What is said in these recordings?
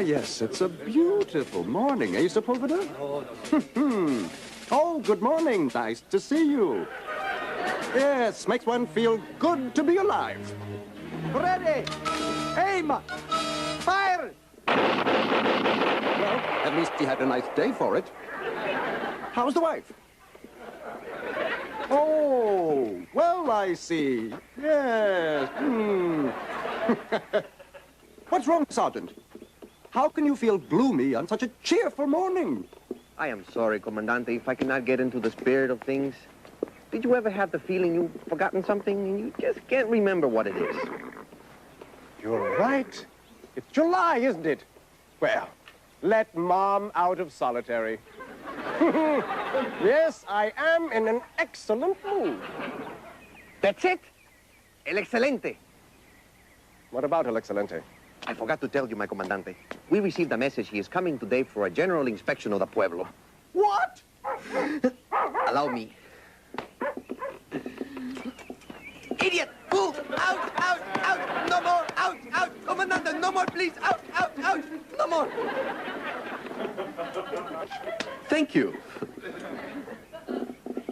Yes, it's a beautiful morning, eh, Sepulveda? Oh, good morning. Nice to see you. Yes, makes one feel good to be alive. Ready! Aim! Fire! Well, at least he had a nice day for it. How's the wife? Oh, well, I see. Yes. What's wrong, Sergeant? How can you feel gloomy on such a cheerful morning? I am sorry, Comandante, if I cannot get into the spirit of things. Did you ever have the feeling you've forgotten something and you just can't remember what it is? You're right. It's July, isn't it? Well, let Mom out of solitary. Yes, I am in an excellent mood. That's it? El Excelente. What about El Excelente? I forgot to tell you, my Comandante. We received a message he is coming today for a general inspection of the pueblo. What? Allow me. Idiot! Move! Out! Out! Out! No more! Out! Out! Comandante, no more, please! Out! Out! Out! No more! Thank you.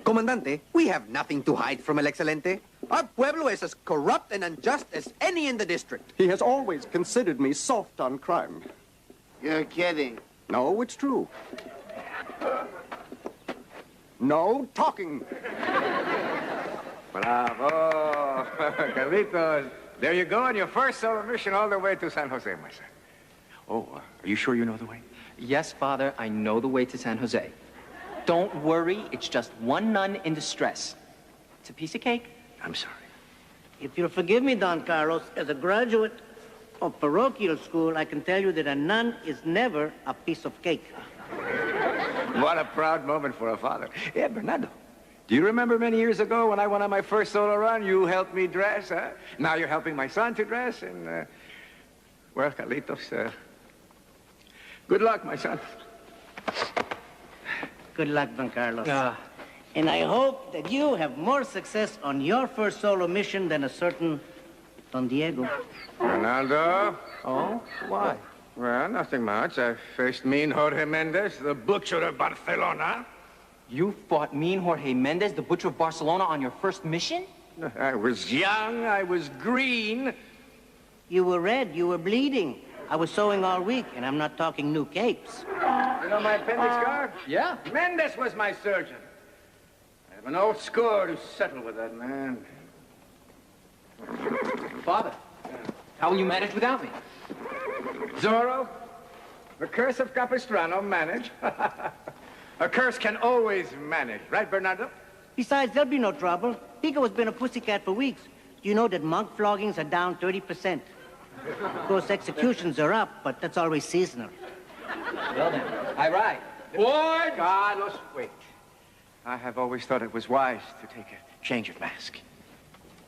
Comandante, we have nothing to hide from El Excelente. Our pueblo is as corrupt and unjust as any in the district. He has always considered me soft on crime. You're kidding. No, it's true. No talking. Bravo, Carlitos. There you go on your first solo mission all the way to San Jose, my son. Oh, are you sure you know the way? Yes, Father, I know the way to San Jose. Don't worry, it's just one nun in distress. It's a piece of cake. I'm sorry. If you'll forgive me, Don Carlos, as a graduate of parochial school, I can tell you that a nun is never a piece of cake. What a proud moment for a father. Yeah, Bernardo, do you remember many years ago when I went on my first solo run, you helped me dress, huh? Now you're helping my son to dress, and, well, Carlitos, good luck, my son. Good luck, Don Carlos. And I hope that you have more success on your first solo mission than a certain Don Diego. Ronaldo? Oh? Why? Well, nothing much. I faced mean Jorge Mendez, the butcher of Barcelona. You fought mean Jorge Mendez, the butcher of Barcelona, on your first mission? I was young, I was green. You were red, you were bleeding. I was sewing all week, and I'm not talking new capes. You know my appendix scar? Yeah. Mendez was my surgeon. I have an old score to settle with that man. Father, how will you manage without me? Zorro, the curse of Capistrano, manage. A curse can always manage, right, Bernardo? Besides, there'll be no trouble. Pico has been a pussycat for weeks. Do you know that monk floggings are down 30%? Of course, executions are up, but that's always seasonal. Well then, I ride. Boy, Carlos, wait. I have always thought it was wise to take a change of mask.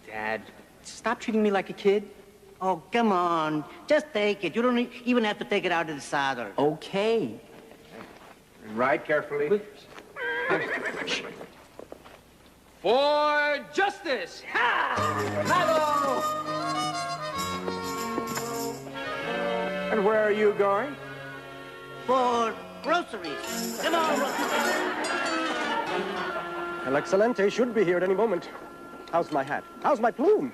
Dad, stop treating me like a kid. Oh, come on. Just take it. You don't even have to take it out of the saddle. Okay. Ride carefully. For justice! Ha! Bravo! And where are you going? For groceries. Come on, El Excelente should be here at any moment. How's my hat? How's my plume?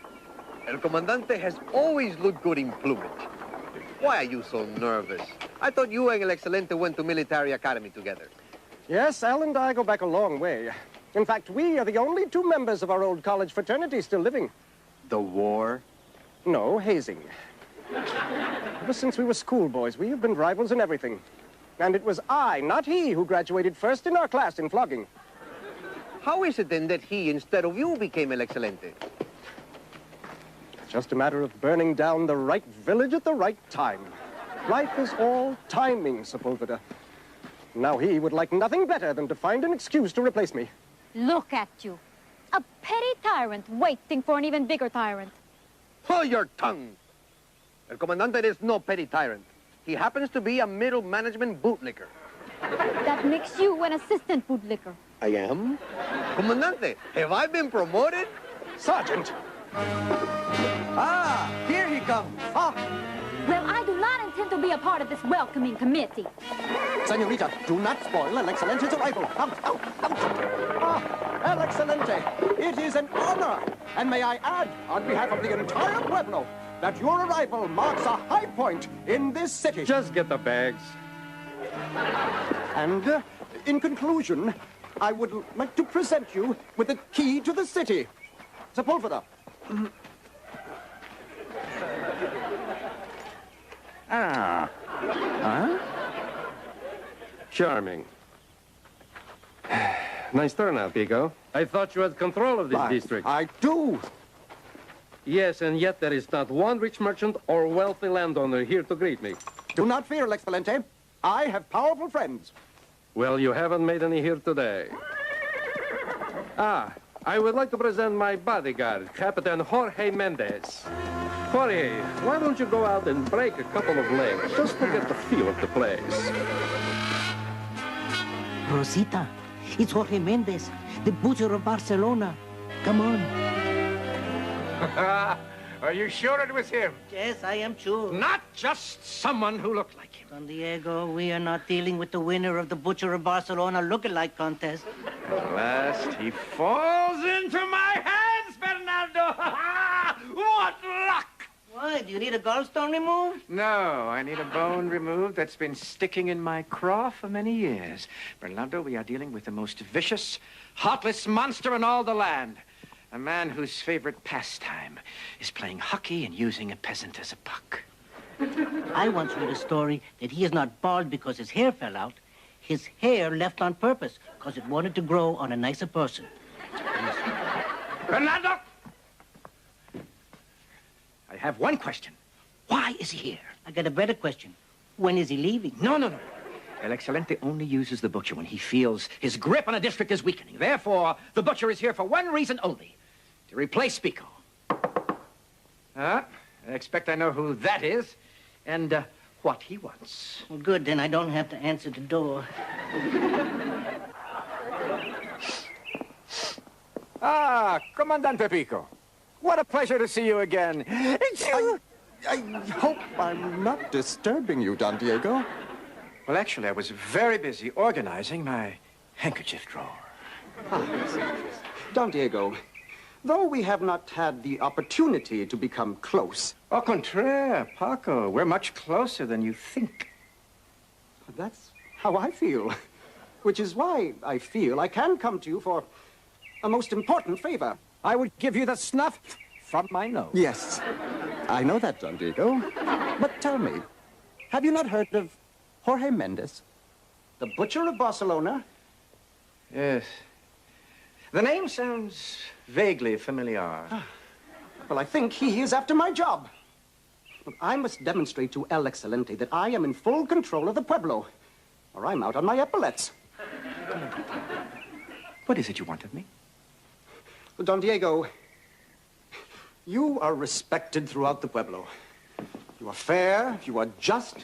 El Comandante has always looked good in plumage. Why are you so nervous? I thought you and El Excelente went to military academy together. Yes, Al and I go back a long way. In fact, we are the only two members of our old college fraternity still living. The war? No, hazing. Ever since we were schoolboys, we have been rivals in everything. And it was I, not he, who graduated first in our class in flogging. How is it then that he, instead of you, became El Excelente? Just a matter of burning down the right village at the right time. Life is all timing, Sepulveda. Now he would like nothing better than to find an excuse to replace me. Look at you. A petty tyrant waiting for an even bigger tyrant. Hold your tongue. El Comandante is no petty tyrant. He happens to be a middle management bootlicker. That makes you an assistant bootlicker. I am? Comandante, have I been promoted? Sergeant! Ah, here he comes. Ah! Well, I do not intend to be a part of this welcoming committee. Senorita, do not spoil El Excelente's arrival. Out, out, out. Ah, El Excelente, it is an honor. And may I add, on behalf of the entire Pueblo, that your arrival marks a high point in this city. Just get the bags. And in conclusion, I would like to present you with the key to the city. Sepulveda. Ah. Huh? Charming. Nice turnout, Pico. I thought you had control of this district. I do. Yes, and yet there is not one rich merchant or wealthy landowner here to greet me. Do not fear, Excelente. I have powerful friends. Well, you haven't made any here today. Ah, I would like to present my bodyguard, Captain Jorge Mendez. Jorge, why don't you go out and break a couple of legs just to get the feel of the place? Rosita, it's Jorge Mendez, the butcher of Barcelona. Come on. Are you sure it was him? Yes, I am sure. Not just someone who looked like him. Don Diego, we are not dealing with the winner of the Butcher of Barcelona look-alike contest. At last, he falls into my hands, Bernardo! What luck! Why, do you need a gallstone removed? No, I need a bone removed that's been sticking in my craw for many years. Bernardo, we are dealing with the most vicious, heartless monster in all the land. A man whose favorite pastime is playing hockey and using a peasant as a puck. I once read a story that he is not bald because his hair fell out. His hair left on purpose because it wanted to grow on a nicer person. Bernardo! I have one question. Why is he here? I got a better question. When is he leaving? No. El Excelente only uses the butcher when he feels his grip on a district is weakening. Therefore, the butcher is here for one reason only. To replace Pico. I expect I know who that is and what he wants. Well, good, then I don't have to answer the door. Comandante Pico. What a pleasure to see you again. It's you! I hope I'm not disturbing you, Don Diego. Well, actually, I was very busy organizing my handkerchief drawer. Don Diego, though we have not had the opportunity to become close... Au contraire, Paco. We're much closer than you think. That's how I feel. Which is why I feel I can come to you for a most important favor. I would give you the snuff from my nose. Yes, I know that, Don Diego. But tell me, have you not heard of Jorge Mendez, the butcher of Barcelona? Yes. The name sounds vaguely familiar. Well, I think he is after my job. But I must demonstrate to El Excelente that I am in full control of the Pueblo, or I'm out on my epaulets. What is it you want of me? Don Diego, you are respected throughout the Pueblo. You are fair, you are just.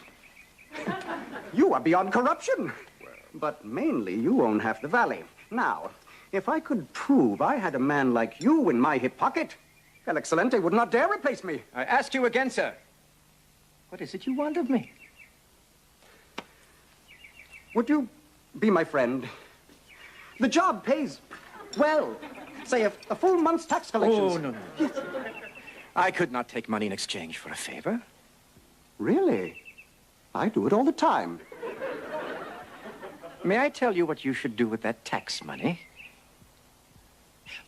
You are beyond corruption. But mainly, you own half the valley. Now, if I could prove I had a man like you in my hip pocket, El Excelente would not dare replace me. I ask you again, sir. What is it you want of me? Would you be my friend? The job pays well. Say, a full month's tax collections. Oh, no. Yes. I could not take money in exchange for a favor. Really? I do it all the time. May I tell you what you should do with that tax money?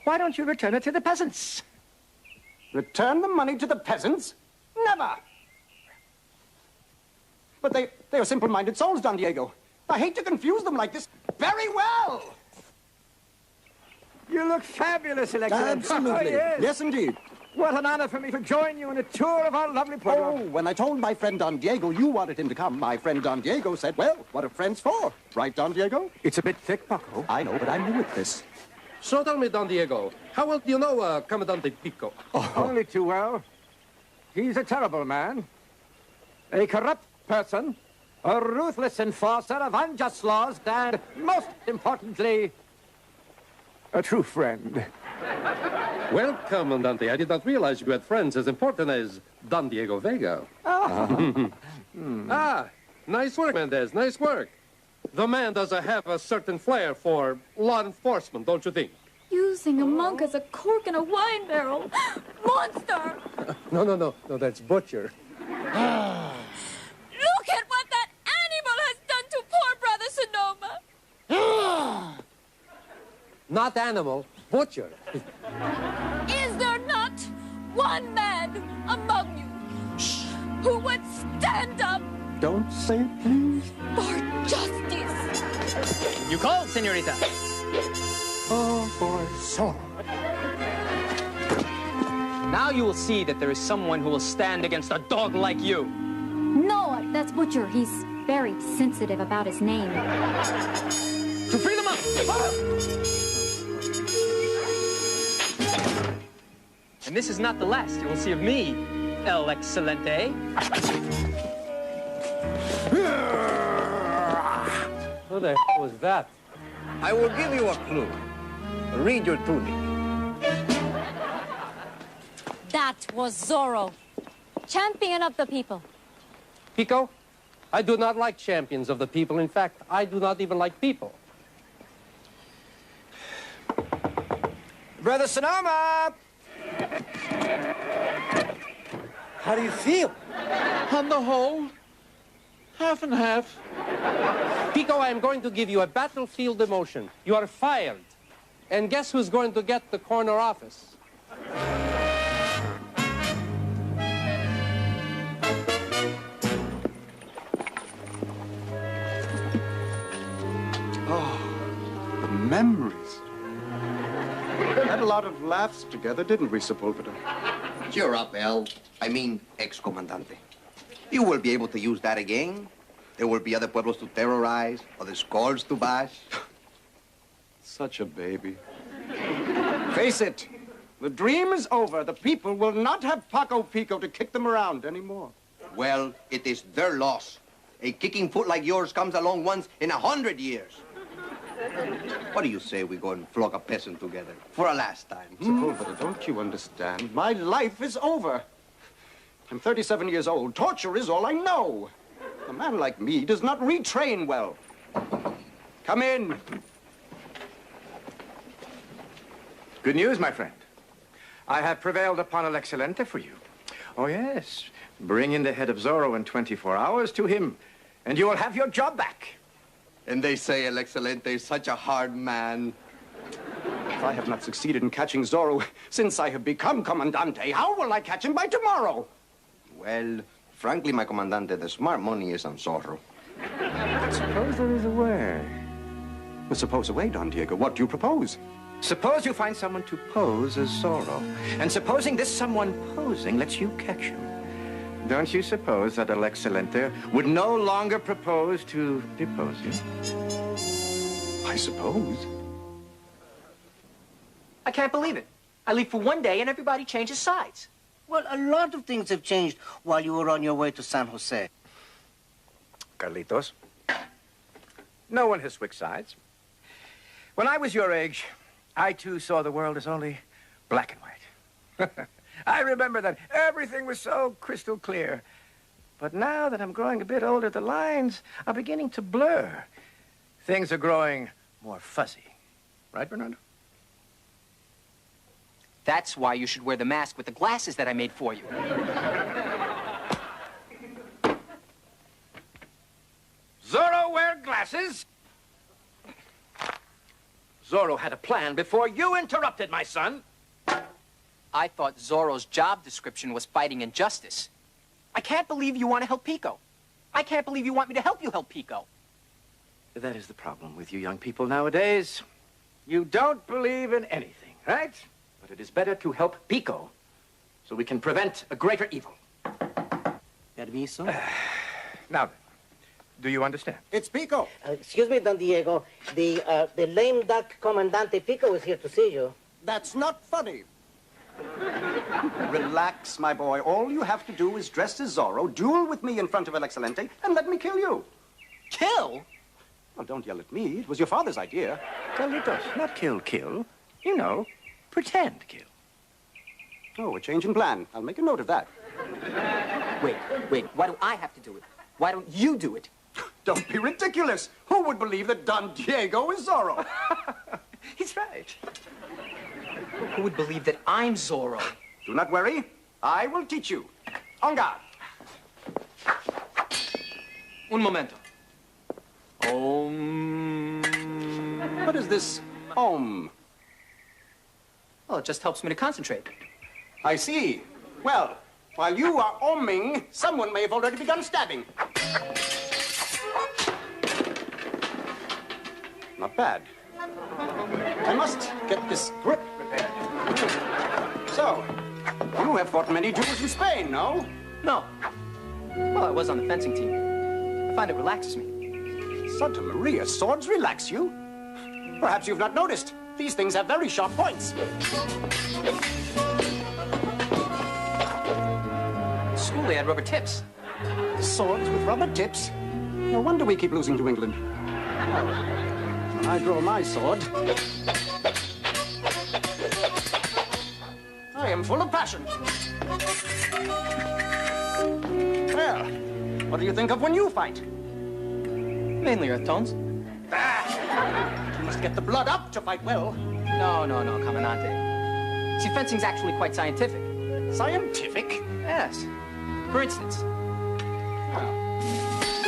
Why don't you return it to the peasants? Return the money to the peasants? Never! But they are simple-minded souls, Don Diego. I hate to confuse them like this. Very well! You look fabulous, Excellency. Absolutely. Oh, yes. Yes, indeed. What an honor for me to join you in a tour of our lovely Pueblo. Oh, when I told my friend Don Diego you wanted him to come, my friend Don Diego said, well, what are friends for? Right, Don Diego? It's a bit thick, Paco. I know, but I'm new at this. So tell me, Don Diego, how well do you know Comandante Pico? Oh. Only too well. He's a terrible man. A corrupt person. A ruthless enforcer of unjust laws. And, most importantly, a true friend. Well, Comandante, I did not realize you had friends as important as Don Diego Vega. Ah, nice work, Mendez, nice work. The man does have a certain flair for law enforcement, don't you think? Using a monk as a cork in a wine barrel. Monster! No, that's Butcher. Look at what that animal has done to poor Brother Sonoma. Not animal, Butcher. Is there not one man among you who would stand up Don't say it, please. for justice? You called, senorita. Oh, boy, Zorro. Now you will see that there is someone who will stand against a dog like you. No, that's Butcher. He's very sensitive about his name. To free them up! And this is not the last you will see of me, El Excelente. Who the was that? I will give you a clue. Read your tunic. That was Zorro, champion of the people. Pico, I do not like champions of the people. In fact, I do not even like people. Brother Sonoma! How do you feel? On the whole, half and half. Pico, I am going to give you a battlefield demotion. You are fired. And guess who's going to get the corner office? Oh, the memories. We had a lot of laughs together, didn't we, Sepulveda? Cheer up, El. I mean, ex-comandante. You will be able to use that again. There will be other pueblos to terrorize, other skulls to bash. Such a baby. Face it, the dream is over. The people will not have Paco Pico to kick them around anymore. Well, it is their loss. A kicking foot like yours comes along once in 100 years. What do you say we go and flog a peasant together for a last time? Sepulveda, don't you understand? My life is over. I'm 37 years old. Torture is all I know. A man like me does not retrain well. Come in. Good news, my friend. I have prevailed upon El Excelente for you. Oh, yes. Bring in the head of Zorro in 24 hours to him, and you will have your job back. And they say El Excelente is such a hard man. If I have not succeeded in catching Zorro since I have become Comandante, how will I catch him by tomorrow? Well, frankly, my comandante, the smart money is on Zorro. Suppose there is a way. Well, suppose away, Don Diego. What do you propose? Suppose you find someone to pose as Zorro, and supposing this someone posing lets you catch him, don't you suppose that El Excelente would no longer propose to depose you? I suppose. I can't believe it. I leave for one day and everybody changes sides. Well, a lot of things have changed while you were on your way to San Jose. Carlitos, no one has switched sides. When I was your age, I too saw the world as only black and white. I remember that everything was so crystal clear. But now that I'm growing a bit older, the lines are beginning to blur. Things are growing more fuzzy. Right, Bernardo? That's why you should wear the mask with the glasses that I made for you. Zorro wear glasses? Zorro had a plan before you interrupted, my son. I thought Zorro's job description was fighting injustice. I can't believe you want to help Pico. I can't believe you want me to help you help Pico. That is the problem with you young people nowadays. You don't believe in anything, right? But it is better to help Pico so we can prevent a greater evil. Permiso? Now then, do you understand? It's Pico. Excuse me, Don Diego. The lame duck Comandante Pico is here to see you. That's not funny. Relax, my boy. All you have to do is dress as Zorro, duel with me in front of El Excelente, and let me kill you. Kill? Well, don't yell at me. It was your father's idea. Carlitos, not kill. You know, pretend kill. Oh, a change in plan. I'll make a note of that. Wait. Why do I have to do it? Why don't you do it? Don't be ridiculous. Who would believe that Don Diego is Zorro? He's right. Who would believe that I'm Zorro? Do not worry. I will teach you. En garde. Un momento. What is this Om? Well, it just helps me to concentrate. I see. Well, while you are oming, someone may have already begun stabbing. Not bad. I must get this grip prepared. So, you have fought many duels in Spain, no? No. Well, I was on the fencing team. I find it relaxes me. Santa Maria, swords relax you? Perhaps you've not noticed. These things have very sharp points. At school, they had rubber tips. Swords with rubber tips? No wonder we keep losing to England. When I draw my sword, I am full of passion. Well, what do you think of when you fight? Mainly earth tones. You must get the blood up to fight well. No, Comandante. See, fencing's actually quite scientific. Scientific? Yes. For instance.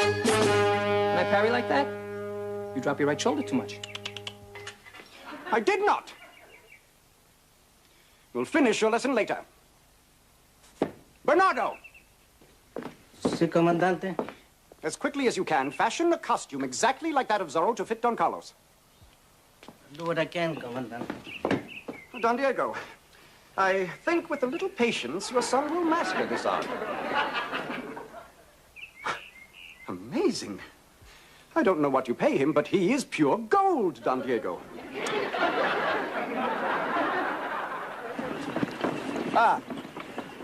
When I parry like that, you drop your right shoulder too much. I did not. We'll finish your lesson later. Bernardo! Si, Comandante. As quickly as you can, fashion a costume exactly like that of Zorro to fit Don Carlos. Do what I can, Comandante. Don Diego, I think with a little patience, your son will master this art. Amazing. I don't know what you pay him, but he is pure gold, Don Diego. Ah,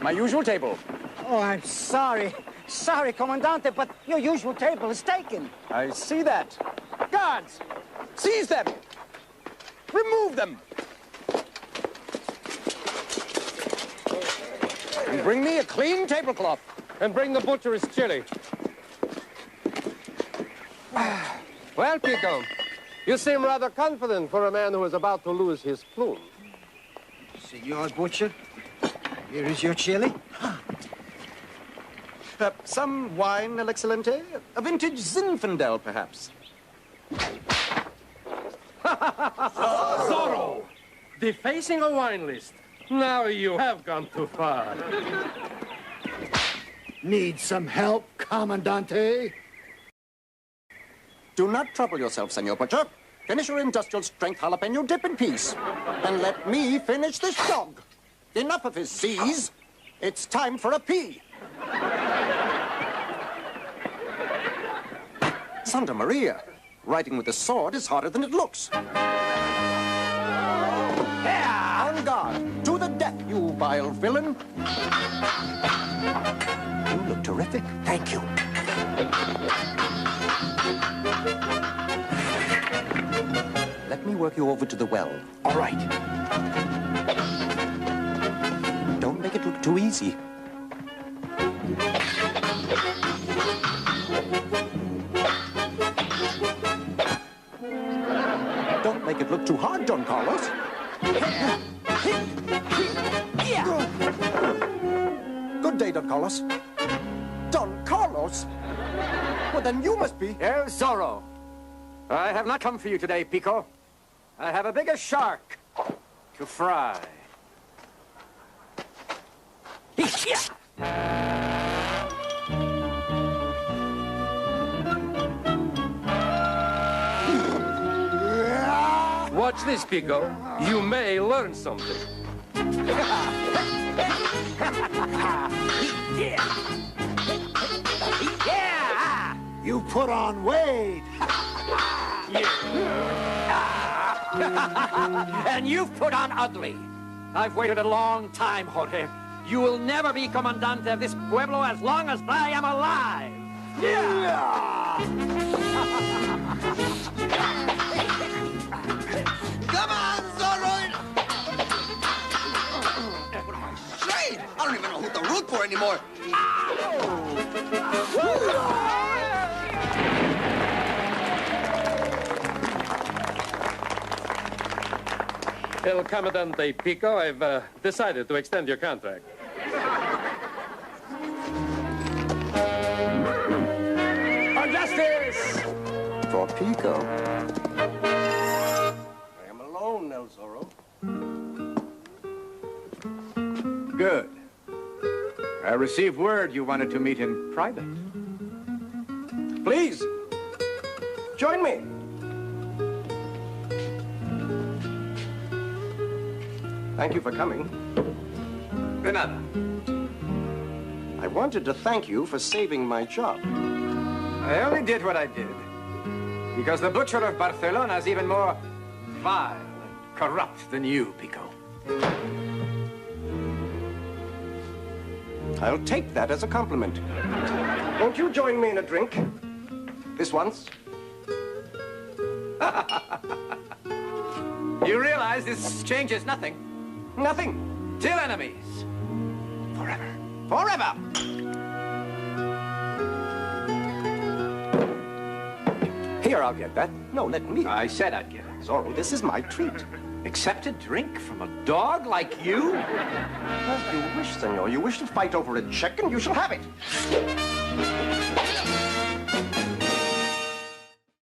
my usual table. Oh, I'm sorry. Sorry, Comandante, but your usual table is taken. I see that. Guards, seize them. Remove them. And bring me a clean tablecloth. And bring the butcher's chili. Well, Pico, you seem rather confident for a man who is about to lose his plume. Senor Butcher, here is your chili. Some wine, El Excelente? A vintage Zinfandel, perhaps. Zorro! Defacing a wine list. Now you have gone too far. Need some help, Comandante? Do not trouble yourself, Senor Butcher. Finish your industrial strength jalapeno dip in peace. And let me finish this dog. Enough of his C's. It's time for a P. Santa Maria. Writing with a sword is harder than it looks. On guard. To the death, you vile villain. You look terrific. Thank you. Let me work you over to the well. All right. Don't make it look too easy. Don't make it look too hard, Don Carlos. Good day, Don Carlos. Don Carlos? Well, then you must be... Here's Zorro. I have not come for you today, Pico. I have a bigger shark to fry. Watch this, Pico. You may learn something. You put on weight. And you've put on ugly. I've waited a long time, Jorge. You will never be comandante of this pueblo as long as I am alive. Come on, Zorro! What am I saying? I don't even know who the root for anymore. El Comandante Pico, I've decided to extend your contract. For justice! For Pico. I am alone, El Zorro. Good. I received word you wanted to meet in private. Please, join me. Thank you for coming. De nada. I wanted to thank you for saving my job. I only did what I did because the butcher of Barcelona is even more vile and corrupt than you, Pico. I'll take that as a compliment. Won't you join me in a drink? This once? You realize this changes nothing? Nothing. Still enemies. Forever. Forever! Here, I'll get that. No, let me. I said I'd get it. Zorro, this is my treat. Accept a drink from a dog like you? As you wish, senor. You wish to fight over a check, and you shall have it.